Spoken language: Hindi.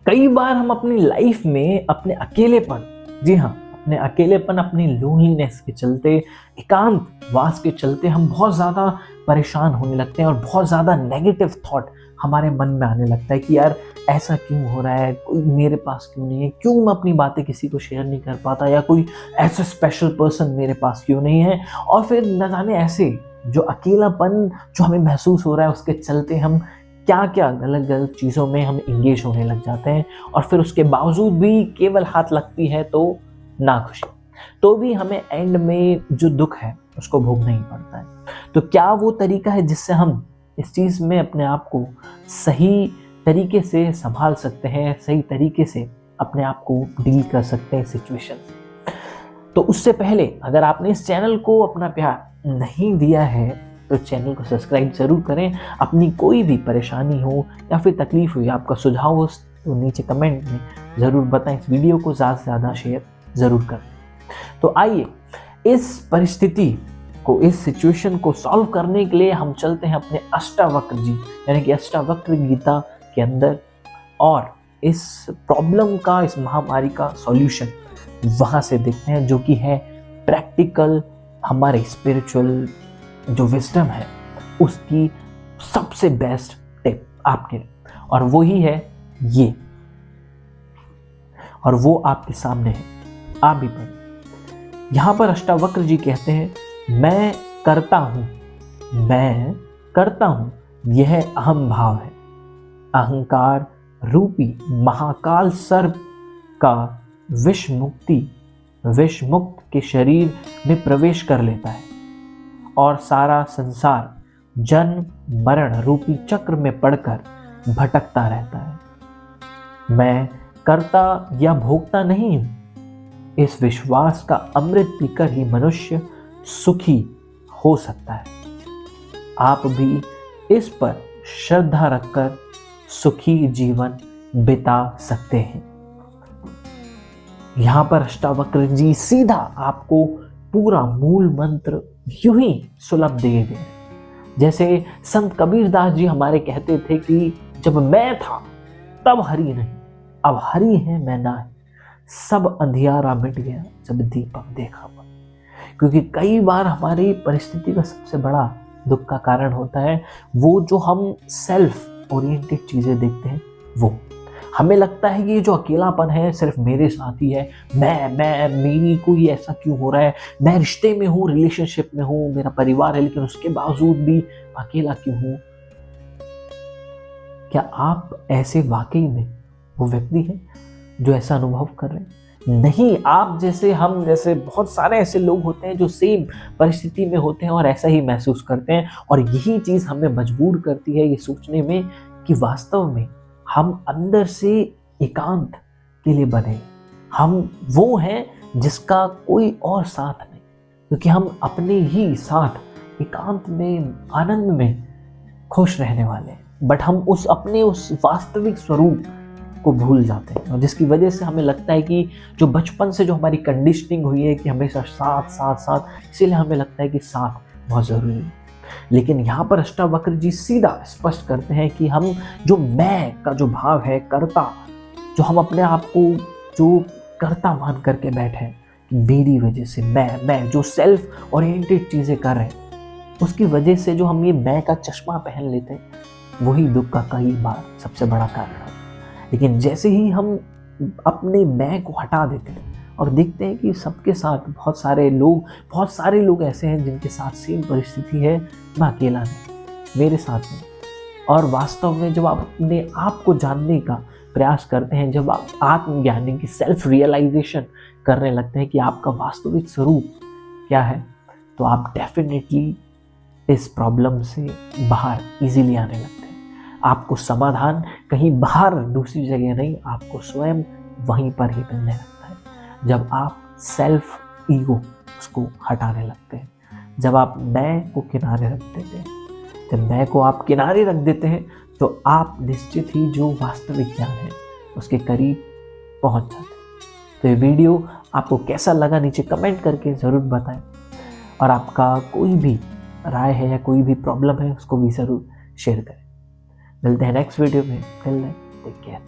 कई बार हम अपनी लाइफ में अपने अकेलेपन, जी हाँ, अपने अकेलेपन, अपनी लोनलीनेस के चलते, एकांतवास के चलते हम बहुत ज़्यादा परेशान होने लगते हैं और बहुत ज़्यादा नेगेटिव थॉट हमारे मन में आने लगता है कि यार ऐसा क्यों हो रहा है, कोई मेरे पास क्यों नहीं है, क्यों मैं अपनी बातें किसी को शेयर नहीं कर पाता, या कोई ऐसा स्पेशल पर्सन मेरे पास क्यों नहीं है। और फिर न जाने ऐसे जो अकेलापन जो हमें महसूस हो रहा है उसके चलते हम क्या क्या गलत गलत चीज़ों में हम इंगेज होने लग जाते हैं, और फिर उसके बावजूद भी केवल हाथ लगती है तो नाखुशी, तो भी हमें एंड में जो दुख है उसको भोगना ही पड़ता है। तो क्या वो तरीका है जिससे हम इस चीज़ में अपने आप को सही तरीके से संभाल सकते हैं, सही तरीके से अपने आप को डील कर सकते हैं सिचुएशन से? तो उससे पहले अगर आपने इस चैनल को अपना प्यार नहीं दिया है तो चैनल को सब्सक्राइब जरूर करें। अपनी कोई भी परेशानी हो या फिर तकलीफ हो या आपका सुझाव हो तो नीचे कमेंट में ज़रूर बताएं। इस वीडियो को ज़्यादा से ज़्यादा शेयर ज़रूर करें। तो आइए इस परिस्थिति को, इस सिचुएशन को सॉल्व करने के लिए हम चलते हैं अपने अष्टावक्र जी यानी कि अष्टावक्र गीता के अंदर, और इस प्रॉब्लम का, इस महामारी का सॉल्यूशन वहाँ से देखते हैं, जो कि है प्रैक्टिकल, हमारे स्पिरिचुअल जो विजडम है उसकी सबसे बेस्ट टिप आपके लिए, और वो ही है ये, और वो आपके सामने है, आप भी पढ़ें। यहां पर अष्टावक्र जी कहते हैं, मैं करता हूं, मैं करता हूं, यह अहम भाव है। अहंकार रूपी महाकाल सर्प का विषमुक्त के शरीर में प्रवेश कर लेता है और सारा संसार जन्म मरण रूपी चक्र में पड़कर भटकता रहता है। मैं कर्ता या भोक्ता नहीं हूं। इस विश्वास का अमृत पीकर ही मनुष्य सुखी हो सकता है। आप भी इस पर श्रद्धा रखकर सुखी जीवन बिता सकते हैं। यहां पर अष्टावक्र जी सीधा आपको पूरा मूल मंत्र यूं ही सुलभ दिए गए। जैसे संत कबीरदास जी हमारे कहते थे कि जब मैं था तब हरि नहीं, अब हरि है मैं ना है, सब अंधियारा मिट गया जब दीपक देखा मन। क्योंकि कई बार हमारी परिस्थिति का सबसे बड़ा दुख का कारण होता है वो जो हम सेल्फ ओरिएंटेड चीजें देखते हैं। वो हमें लगता है कि ये जो अकेलापन है सिर्फ मेरे साथ ही है, मैं मेरी को ही ऐसा क्यों हो रहा है, मैं रिश्ते में हूँ, रिलेशनशिप में हूँ, मेरा परिवार है, लेकिन उसके बावजूद भी अकेला क्यों हूँ। क्या आप ऐसे वाकई में वो व्यक्ति हैं जो ऐसा अनुभव कर रहे हैं? नहीं, आप जैसे, हम जैसे बहुत सारे ऐसे लोग होते हैं जो सेम परिस्थिति में होते हैं और ऐसा ही महसूस करते हैं, और यही चीज हमें मजबूर करती है ये सोचने में कि वास्तव में हम अंदर से एकांत के लिए बने, हम वो हैं जिसका कोई और साथ नहीं, क्योंकि हम अपने ही साथ एकांत में, आनंद में खुश रहने वाले हैं। बट हम उस अपने उस वास्तविक स्वरूप को भूल जाते हैं, और जिसकी वजह से हमें लगता है कि जो बचपन से जो हमारी कंडीशनिंग हुई है कि हमेशा साथ साथ साथ, इसीलिए हमें लगता है कि साथ बहुत जरूरी है। लेकिन यहाँ पर अष्टावक्र जी सीधा स्पष्ट करते हैं कि हम जो मैं का जो भाव है, कर्ता, जो हम अपने आप को जो कर्ता मान करके बैठे हैं कि मेरी वजह से मैं जो सेल्फ ओरिएंटेड चीजें कर रहे हैं, उसकी वजह से जो हम ये मैं का चश्मा पहन लेते हैं, वही दुख का कई बार सबसे बड़ा कारण है। लेकिन जैसे ही हम अपने मैं को हटा देते हैं और देखते हैं कि सबके साथ बहुत सारे लोग ऐसे हैं जिनके साथ सेम परिस्थिति है, मैं अकेला नहीं, मेरे साथ नहीं। और वास्तव में जब आप अपने आप को जानने का प्रयास करते हैं, जब आप आत्मज्ञानी की सेल्फ रियलाइजेशन करने लगते हैं कि आपका वास्तविक स्वरूप क्या है, तो आप डेफिनेटली इस प्रॉब्लम से बाहर इजीली आने लगते हैं। आपको समाधान कहीं बाहर दूसरी जगह नहीं, आपको स्वयं वहीं पर ही मिलने लगता है। जब आप सेल्फ ईगो उसको हटाने लगते हैं, जब आप मैं को किनारे रख देते हैं, जब मैं को आप किनारे रख देते हैं, तो आप निश्चित ही जो वास्तविक ज्ञान है उसके करीब पहुंच जाते हैं। तो ये वीडियो आपको कैसा लगा नीचे कमेंट करके ज़रूर बताएं, और आपका कोई भी राय है या कोई भी प्रॉब्लम है उसको भी ज़रूर शेयर करें। मिलते हैं नेक्स्ट वीडियो में। Take care.